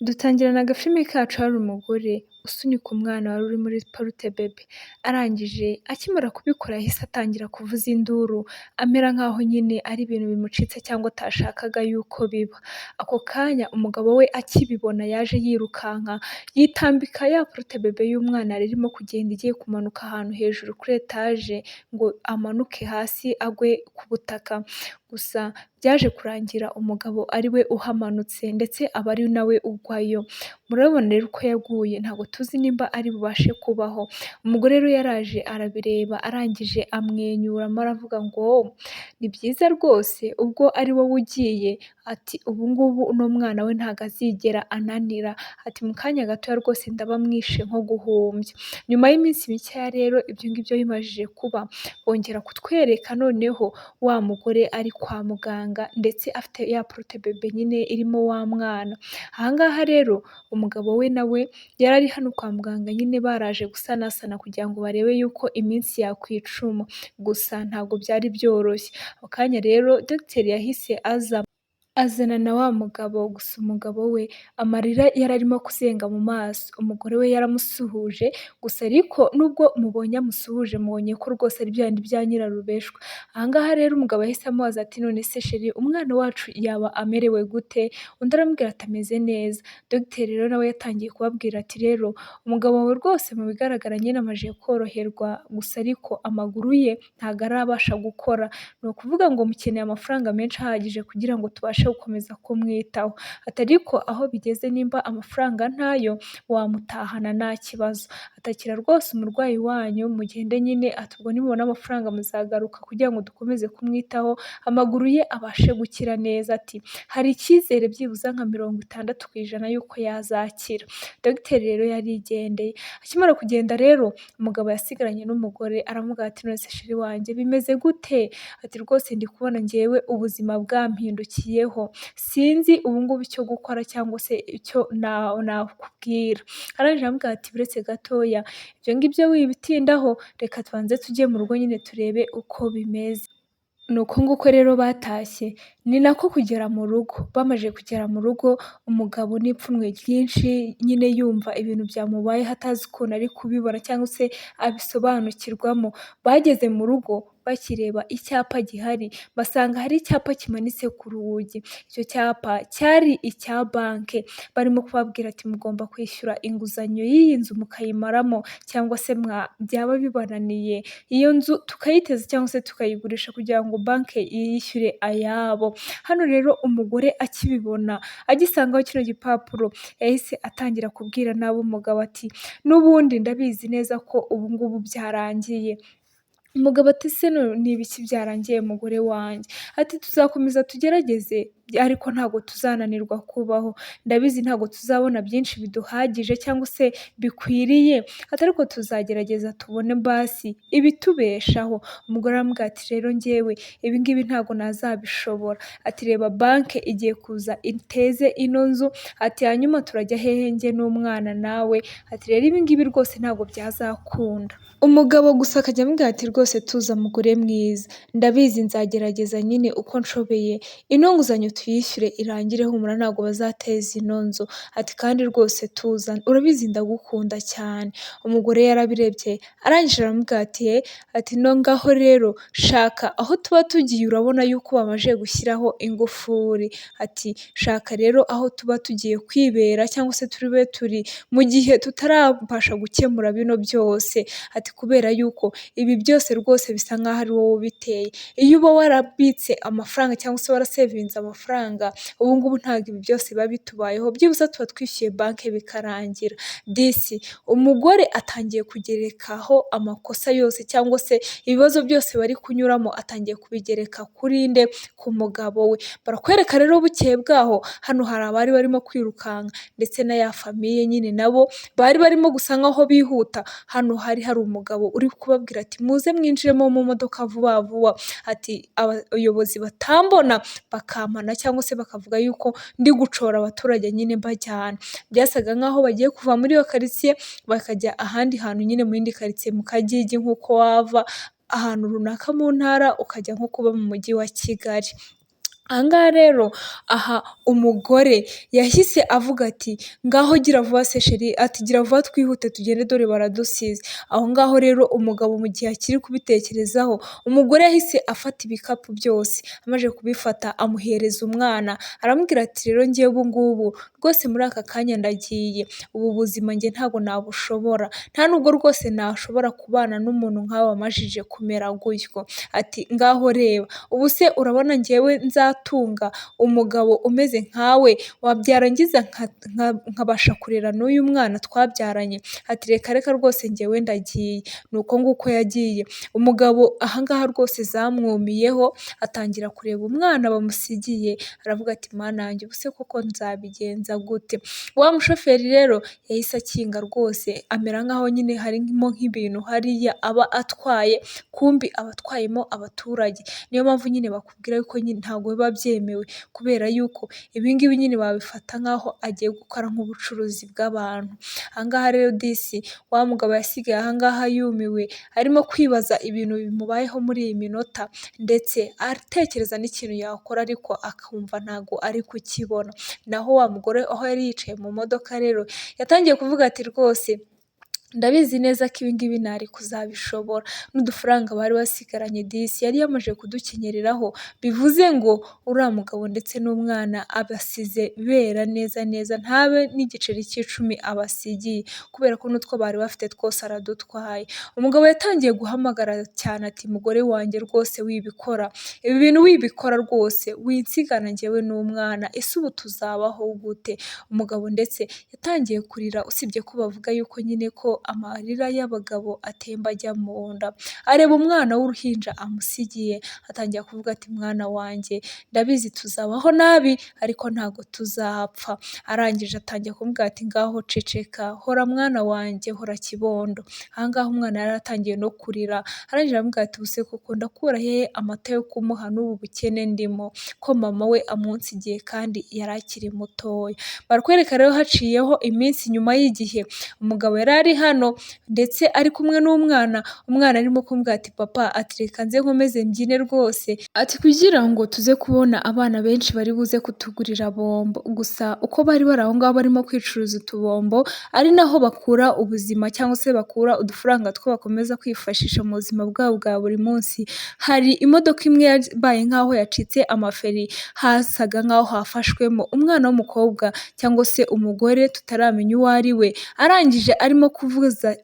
Dutangirana agafilme kacu hari umugore usunika umwana wari uri muri porute bebe, arangije akimara kubikora yahise atangira kuvuza induru, amera nk'aho nyine ari ibintu bimucitse cyangwa atashakaga yuko biba. Ako kanya umugabo we akibibona yaje yirukanka, yitambika ya porute bebe y'umwana yari irimo kugenda igiye kumanuka ahantu hejuru kuri etaje ngo amanuke hasi agwe ku butaka. Gusa byaje kurangira umugabo ari we uhamanutse ndetse aba ari nawe ugwayo. Murabibona rero uko yaguye, ntabwo tuzi nimba ari bubashe kubaho. Umugore rero yaraje arabireba arangije amwenyuramo aravuga ngo ni byiza rwose ubwo ari wowe ugiye, ati ubu ngubu uno mwana we ntabwo azigera ananira, ati mu kanya gatoya rwose ndaba mwishe nko guhumbya. Nyuma y'iminsi mikeya rero ibyo ngibyo bimajije kuba, bongera kutwereka noneho wa mugore ari kwa muganga ndetse afite ya porute bebe nyine irimo wa mwana. Aha ngaha rero umugabo we nawe yari ari hano kwa muganga nyine baraje gusanasana kugira ngo barebe yuko iminsi yakwicuma, gusa ntabwo byari byoroshye. Ako kanya rero dogiteri yahise azana na wa mugabo, gusa umugabo we amarira yari arimo kuzenga mu maso. Umugore we yaramusuhuje, gusa ariko nubwo mubonye amusuhuje mubonye ko rwose ari bya bindi bya nyirarureshwa. Aha ngaha rero umugabo yahise amubaza ati none se sheri umwana wacu yaba amerewe gute? Undi aramubwira ati ameze neza. Dogiteri rero nawe yatangiye kubabwira ati rero umugabo wawe rwose mu bigaragara nyine amaze koroherwa, gusa ariko amaguru ye ntabwo arabasha gukora. Ni ukuvuga ngo mukeneye amafaranga menshi ahagije kugira ngo tubashe gukomeza kumwitaho. Ati ariko aho bigeze nimba amafaranga ntayo wamutahana nta kibazo. Atakira rwose umurwayi wanyu mugende nyine, ati ubwo nimubona amafaranga muzagaruka kugira ngo dukomeze kumwitaho amaguru ye abashe gukira neza. Ati hari icyizere byibuze nka 60% yuko yazakira. Dogiteri rero yarigendeye. Akimara kugenda rero umugabo yasigaranye n'umugore aramubwira ati none se sheri wanjye bimeze gute? Ati rwose ndi kubona njyewe ubuzima bwampindukiyeho, sinzi ubu ngubu icyo gukora cyangwa se icyo nakubwira. Arangije aramubwira ati buretse gatoya ibyo ngibyo wibitindaho, reka tubanze tujye mu rugo nyine turebe uko bimeze. Ni uko nguko rero batashye, ni nako kugera mu rugo. Bamaze kugera mu rugo umugabo n'ipfunwe ryinshi nyine yumva ibintu byamubayeho atazi ukuntu ari kubibona cyangwa se abisobanukirwamo. Bageze mu rugo bakireba icyapa gihari basanga hari icyapa kimanitse ku rugi. Icyo cyapa cyari icya banki, barimo kubabwira ati mugomba kwishyura inguzanyo y'iyi nzu mukayimaramo cyangwa se byaba bibananiye iyo nzu tukayiteza cyangwa se tukayigurisha kugira ngo banki yishyure ayabo. Hano rero umugore akibibona agisangaho kino gipapuro yahise atangira kubwira n'ab'umugabo ati n'ubundi ndabizi neza ko ubu ngubu byarangiye. Umugabo ati se ni ibiki byarangiye mugore wanjye? Ati tuzakomeza tugerageze ariko ntabwo tuzananirwa kubaho, ndabizi ntabwo tuzabona byinshi biduhagije cyangwa se bikwiriye, ati ariko tuzagerageza tubone basi ibitubeshaho. Umugore aramubwira ati rero njyewe ibi ngibi ntabwo nazabishobora, ati reba banki igiye kuza iteze ino nzu, ati hanyuma turajya hehe njye n'umwana nawe, ati rero ibi ngibi rwose ntabwo byazakunda. Umugabo gusa akajya amubwira ati rwose tuza mugore mwiza, ndabizi nzagerageza nyine uko nshoboye ino nguzanyo tuyishyure irangire, humura ntabwo bazateza ino nzu, ati kandi rwose tuza urabizi ndagukunda cyane. Umugore yarabirebye arangije aramubwira ati no ngaho rero shaka aho tuba tugiye urabona yuko bamaze gushyiraho ingufuri, ati shaka rero aho tuba tugiye kwibera cyangwa se turi mu gihe tutarabasha gukemura bino byose, ati kubera yuko ibi byose rwose bisa nk'aho ari wowe ubiteye. Iyo uba warabitse amafaranga cyangwa se warasevinze amafaranga ubu ngubu ntabwo ibi byose biba bitubayeho, byibuze tuba twishyuye banki bikarangira. Disi umugore atangiye kugerekaho amakosa yose cyangwa se ibibazo byose bari kunyuramo atangiye kubigereka kuri nde? Ku mugabo we. Barakwereka rero bukeye bwaho hano hari abari barimo kwirukanka ndetse na ya famiye nyine nabo bari barimo gusa nk'aho bihuta. Hano hari umugabo uri kubabwira ati muze mwinjiremo mu modoka vuba vuba, ati abayobozi batambona bakampana cyangwa se bakavuga yuko ndi gucora abaturage nyine mbajyana. Byasaga nk'aho bagiye kuva muri iyo karitsiye bakajya ahandi hantu nyine mu yindi karitsiye mu Kagigi, nk'uko wava ahantu runaka mu ntara ukajya nko kuba mu mujyi wa Kigali. Aha ngaha rero, aha umugore yahise avuga ati ngaho gira vuba se sheri, ati gira vuba twihute tugende dore baradusize. Aho ngaho rero umugabo mu gihe akiri kubitekerezaho, umugore yahise afata ibikapu byose, amaze kubifata amuhereza umwana, aramubwira ati rero njyewe ubu ngubu rwose muri aka kanya ndagiye, ubu buzima njye ntabwo nabushobora, nta nubwo rwose nashobora kubana n'umuntu nkawe wamajije kumera gutyo. Ati ngaho reba, ubu se urabona njyewe nzatunga umugabo umeze nkawe, wabyarangiza nkabasha kurera n'uyu mwana twabyaranye? Ati reka reka rwose njyewe ndagiye. Ni uko nguko yagiye. Umugabo aha ngaha rwose zamwumiyeho, atangira kureba umwana bamusigiye, aravuga ati mana yanjye ubu se koko nzabigenza gute? Wa mushoferi rero yahise akinga rwose, amera nkaho nyine harimo nk'ibintu hariya aba atwaye, kumbi aba atwayemo abaturage. Niyo mpamvu nyine bakubwira yuko nyine ntabwo biba byemewe, kubera yuko ibi ngibi nyine babifata nkaho agiye gukora nk'ubucuruzi bw'abantu. Aha ngaha rero disi, wa mugabo yasigaye aha ngaha yumiwe, arimo kwibaza ibintu bimubayeho muri iyi minota, ndetse atekereza n'ikintu yakora ariko akumva ntabwo ari kukibona. Naho wa mugore aho yari yicaye mu modoka rero, yatangiye kuvuga ati rwose ndabizi neza ko ibi ngibi ntari kuzabishobora, n'udufaranga bari basigaranye disi yari yamaze kudukenyereraho, bivuze ngo uriya mugabo ndetse n'umwana abasize bera neza neza, ntabe n'igiceri cy'icumi abasigiye, kubera ko n'utwo bari bafite twose aradutwaye. Umugabo yatangiye guhamagara cyane ati mugore wanjye rwose wibikora, ibi bintu wibikora rwose, winsigana njyewe n'umwana, ese ubu tuzabaho gute? Umugabo ndetse yatangiye kurira, usibye ko bavuga yuko nyine ko amarira y'abagabo atemba ajya mu nda. Areba umwana w'uruhinja amusigiye, atangira kuvuga ati mwana wanjye ndabizi tuzabaho nabi ariko ntabwo tuzapfa. Arangije atangira kumubwira ati ngaho ceceka, hora mwana wanjye, hora kibondo. Aha ngaha umwana yari atangiye no kurira, arangije aramubwira ati ubuse koko ndakura hehe amata yo kumuha n'ubu bukene ndimo, ko mama we amunsigiye kandi yari akiri mutoya. Barakwereka rero haciyeho iminsi nyuma y'igihe, umugabo yari ari hano ndetse ari kumwe n'umwana, umwana arimo kumubwira ati papa, ati reka nze nkomeze mbyine rwose, ati kugira ngo tuze kubona abana benshi bari buze kutugurira bombo. Gusa uko bari bari aho ngaho barimo kwicuruza utubombo, ari naho bakura ubuzima cyangwa se bakura udufaranga two bakomeza kwifashisha mu buzima bwabo bwa buri munsi, hari imodoka imwe yabaye nkaho yacitse amaferi, hasaga nkaho hafashwemo umwana w'umukobwa cyangwa se umugore tutaramenya uwo ari we, arangije arimo kuvuza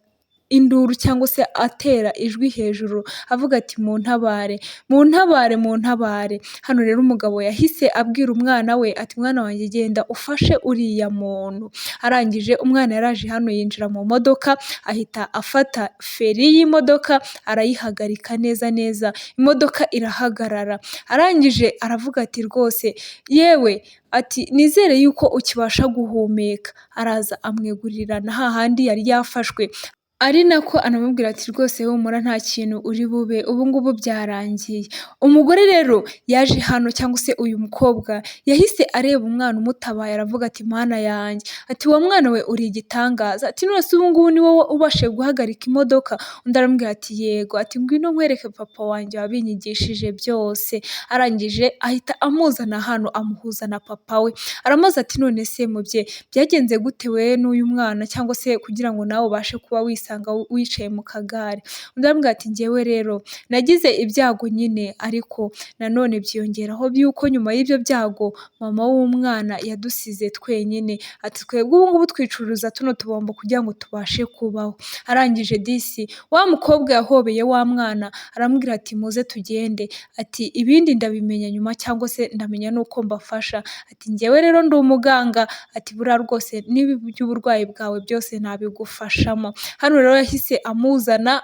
induru cyangwa se atera ijwi hejuru avuga ati muntabare, muntabare, muntabare. Hano rero umugabo yahise abwira umwana we ati mwana wanjye genda ufashe uriya muntu. Arangije umwana yaraje hano yinjira mu modoka, ahita afata feri y'imodoka arayihagarika neza neza, imodoka irahagarara. Arangije aravuga ati rwose yewe, ati nizere yuko ukibasha guhumeka. Araza amwegurira na hahandi yari yafashwe, ari nako anamubwira ati rwose humura nta kintu uri bube, ubu ngubu byarangiye. Umugore rero yaje hano cyangwa se uyu mukobwa yahise areba umwana umutabaye, aravuga ati mana yanjye, ati uwo mwana we uri igitangaza, ati none se ubu ngubu ni wowe ubashije guhagarika imodoka? Undi aramubwira ati yego, ati ngwino nkwereke papa wanjye wabinyigishije byose. Arangije ahita amuzana hano amuhuza na papa we, aramubaza ati none se mubyeyi byagenze gute we n'uyu mwana, cyangwa se kugira ngo nawe ubashe kuba wisanga wicaye mu kagare? Undi aramubwira ati njyewe rero nagize ibyago nyine, ariko nanone byiyongeraho by'uko nyuma y'ibyo byago mama w'umwana yadusize twenyine, ati twebwe ubu ngubu twicuruza tuno tubombo kugira ngo tubashe kubaho. Arangije disi wa mukobwa yahobeye wa mwana, aramubwira ati muze tugende, ati ibindi ndabimenya nyuma cyangwa se ndamenya n'uko mbafasha, ati njyewe rero ndi umuganga, ati buriya rwose n'iby'uburwayi bwawe byose nabigufashamo. Hano rero yahise amuzana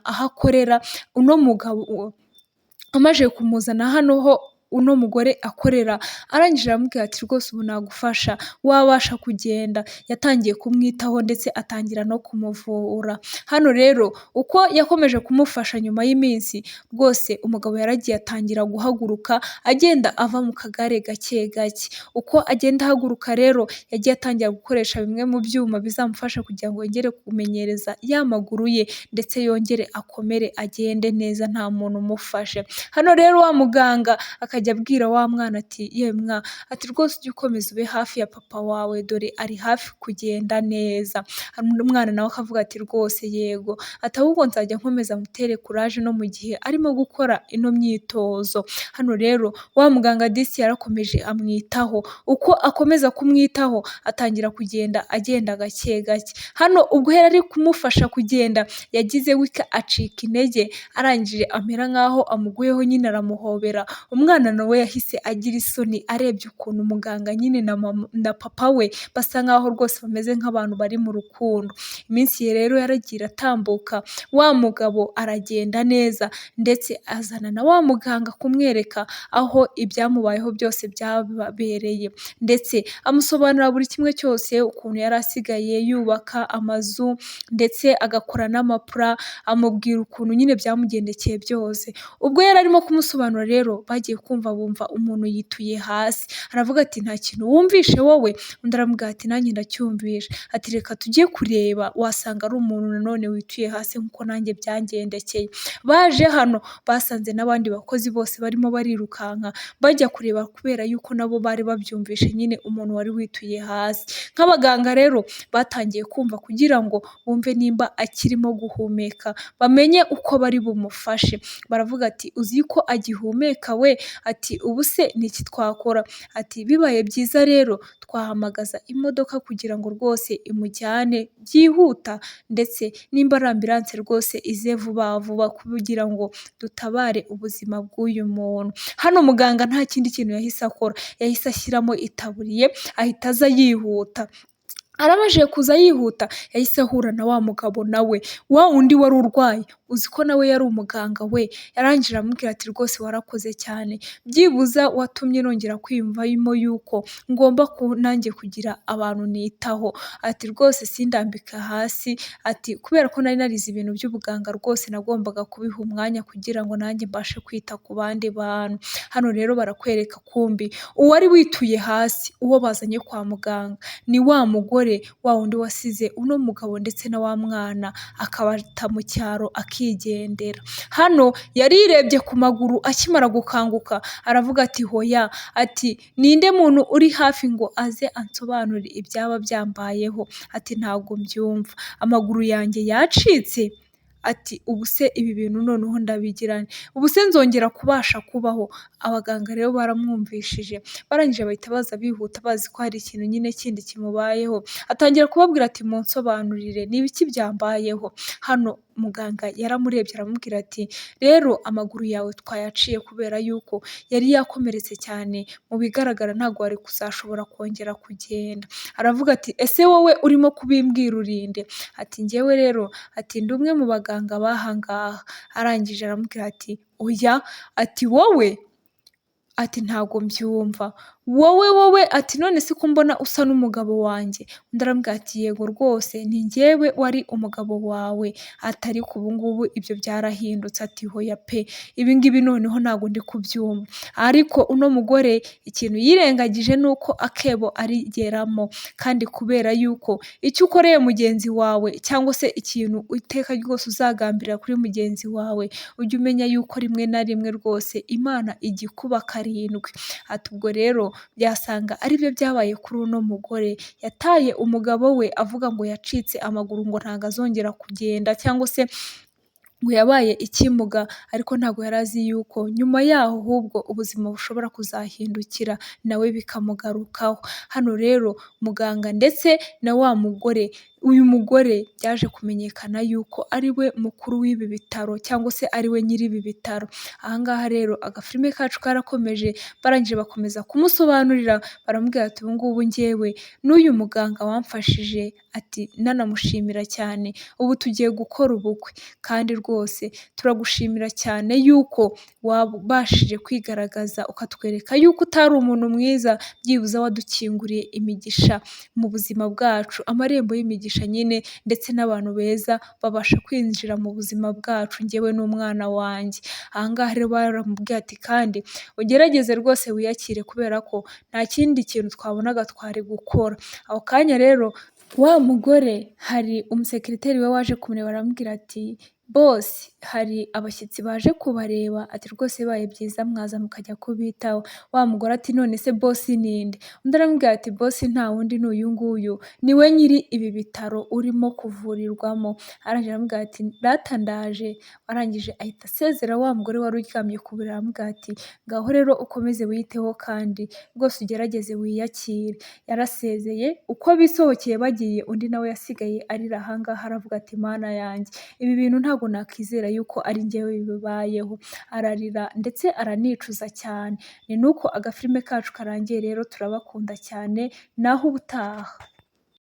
aho akorera. Uno mugabo amaze kumuzana hano ho uno mugore akorera, arangije aramubwira ati rwose ubu nagufasha, wabasha kugenda. Yatangiye kumwitaho ndetse atangira no kumuvura. Hano rero uko yakomeje kumufasha nyuma y'iminsi, rwose umugabo yaragiye atangira guhaguruka agenda ava mu kagare gake gake. Uko agenda ahaguruka rero yagiye atangira gukoresha bimwe mu byuma bizamufasha kugira ngo yongere kumenyereza ya maguru ye, ndetse yongere akomere agende neza nta muntu umufashe. Hano rero wa muganga akajya akajya abwira wa mwana ati yemwa ati rwose ujye ukomeza ube hafi ya papa wawe dore ari hafi kugenda neza. Umwana nawe akavuga ati rwose yego, ati ahubwo nzajya nkomeza mutere kuraje no mu gihe arimo gukora ino myitozo. Hano rero wa muganga disi yarakomeje amwitaho, uko akomeza kumwitaho atangira kugenda agenda gake gake. Hano ubwo yari ari kumufasha kugenda yagize wika acika intege, arangije amera nk'aho amuguyeho nyine aramuhobera. Umwana nawe yahise agira isoni arebye ukuntu umuganga nyine na papa we basa nk'aho rwose bameze nk'abantu bari mu rukundo. Iminsi ye rero yaragiye iratambuka, wa mugabo aragenda neza ndetse azana na wa muganga kumwereka aho ibyamubayeho byose byabereye, ndetse amusobanurira buri kimwe cyose, ukuntu yari asigaye yubaka amazu ndetse agakora n'amapura, amubwira ukuntu nyine byamugendekeye byose. Ubwo yari arimo kumusobanurira rero bagiye kumva bumva umuntu yituye hasi, aravuga ati nta kintu wumvishe wowe? Undi aramubwira ati nanjye ndacyumvishe, ati reka tujye kureba wasanga ari umuntu nanone wituye hasi nk'uko nanjye byangendekeye. Baje hano basanze n'abandi bakozi bose barimo barirukanka bajya kureba kubera yuko nabo bari babyumvishe nyine umuntu wari wituye hasi. Nk'abaganga rero batangiye kumva kugira ngo bumve nimba akirimo guhumeka bamenye uko bari bumufashe. Baravuga ati uzi ko agihumeka we? Ati ubu se ni iki twakora? Ati bibaye byiza rero twahamagaza imodoka kugira ngo rwose imujyane byihuta, ndetse nimba ari ambilanse rwose ize vuba vuba kugira ngo dutabare ubuzima bw'uyu muntu. Hano muganga nta kindi kintu yahise akora, yahise ashyiramo itaburiye ahita aza yihuta. Arabashije kuza yihuta yahise ahura na wa mugabo nawe wa wundi wari urwaye, uzi ko nawe yari umuganga we, yarangije aramubwira ati rwose warakoze cyane, byibuza watumye nongera kwiyumvamo yuko ngomba nanjye kugira abantu nitaho. Ati rwose sindambika hasi, ati kubera ko nari narize ibintu by'ubuganga rwose nagombaga kubiha umwanya kugira ngo nanjye mbashe kwita ku bandi bantu. Hano rero barakwereka kumbi uwari wituye hasi uwo bazanye kwa muganga ni wa mugore wa wundi wasize uno mugabo ndetse na wa mwana akabata mu cyaro akigendera. Hano yarirebye ku maguru akimara gukanguka aravuga ati hoya, ati ninde muntu uri hafi ngo aze ansobanurire ibyaba byambayeho? Ati ntabwo mbyumva, amaguru yanjye yacitse. Ati ubu se ibi bintu noneho ndabigirane, ubu se nzongera kubasha kubaho? Abaganga rero baramwumvishije, barangije bahita baza bihuta bazi ko hari ikintu nyine kindi kimubayeho. Atangira kubabwira ati munsobanurire ni ibiki byambayeho? Hano muganga yaramurebye aramubwira ati rero amaguru yawe twayaciye kubera yuko yari yakomeretse cyane, mu bigaragara ntabwo wari kuzashobora kongera kugenda. Aravuga ati ese wowe urimo kubimbwira urinde? Ati njyewe rero ati ndi umwe mu baganga b'aha ngaha. Arangije aramubwira ati oya, ati wowe? Ati ntabwo mbyumva, wowe? Ati none se ko mbona usa n'umugabo wanjye? Undi aramubwira ati yego rwose ni njyewe wari umugabo wawe, ati ariko ubu ngubu ibyo byarahindutse. Ati hoya pe, ibi ngibi noneho ntabwo ndi kubyumva. Ariko uno mugore ikintu yirengagije ni uko akebo arigeramo, kandi kubera yuko icyo ukoreye mugenzi wawe cyangwa se ikintu iteka ryose uzagambirira kuri mugenzi wawe, ujye umenya yuko rimwe na rimwe rwose Imana igikuba karindwi. Ati ubwo rero byasanga ari byo byabaye kuri uno mugore, yataye umugabo we avuga ngo yacitse amaguru ngo ntabwo azongera kugenda cyangwa se ngo yabaye ikimuga, ariko ntabwo yari azi yuko nyuma yaho ahubwo ubuzima bushobora kuzahindukira nawe bikamugarukaho. Hano rero muganga ndetse na wa mugore, uyu mugore byaje kumenyekana yuko ari we mukuru w'ibi bitaro cyangwa se ari we nyiri ibi bitaro. Aha ngaha rero agafilime kacu karakomeje, barangije bakomeza kumusobanurira baramubwira ati ubu ngubu njyewe n'uyu muganga wamfashije, ati nanamushimira cyane, ubu tugiye gukora ubukwe kandi rwose turagushimira cyane yuko wabashije kwigaragaza ukatwereka yuko utari umuntu mwiza, byibuze wadukinguriye imigisha mu buzima bwacu, amarembo y'imigisha nyine, ndetse n'abantu beza babasha kwinjira mu buzima bwacu njyewe n'umwana wanjye. Aha ngaha rero baramubwiye ati kandi ugerageze rwose wiyakire kubera ko nta kindi kintu twabonaga twari gukora. Ako kanya rero wa mugore hari umusekiriteri we waje kumureba aramubwira ati Boss hari abashyitsi baje kubareba ati rwose bibaye byiza mwaza mukajya kubitaho, wa mugore ati none se boss ni nde? Undi aramubwira ati boss nta wundi ni uyu nguyu, ni we nyiri ibi bitaro urimo kuvurirwamo, arangije aramubwira ati data ndaje, arangije ahita asezera wa mugore wari uryamye ku buriri aramubwira ati ngaho rero ukomeze wiyiteho kandi rwose ugerageze wiyakire, yarasezeye uko bisohokeye bagiye undi nawe yasigaye arira aha ngaha aravuga ati mana yanjye, ibi bintu ntabwo nakwizera yuko ari njyewe bibayeho, ararira ndetse aranicuza cyane, ni nuko agafilime kacu karangiye rero turabakunda cyane naho ubutaha.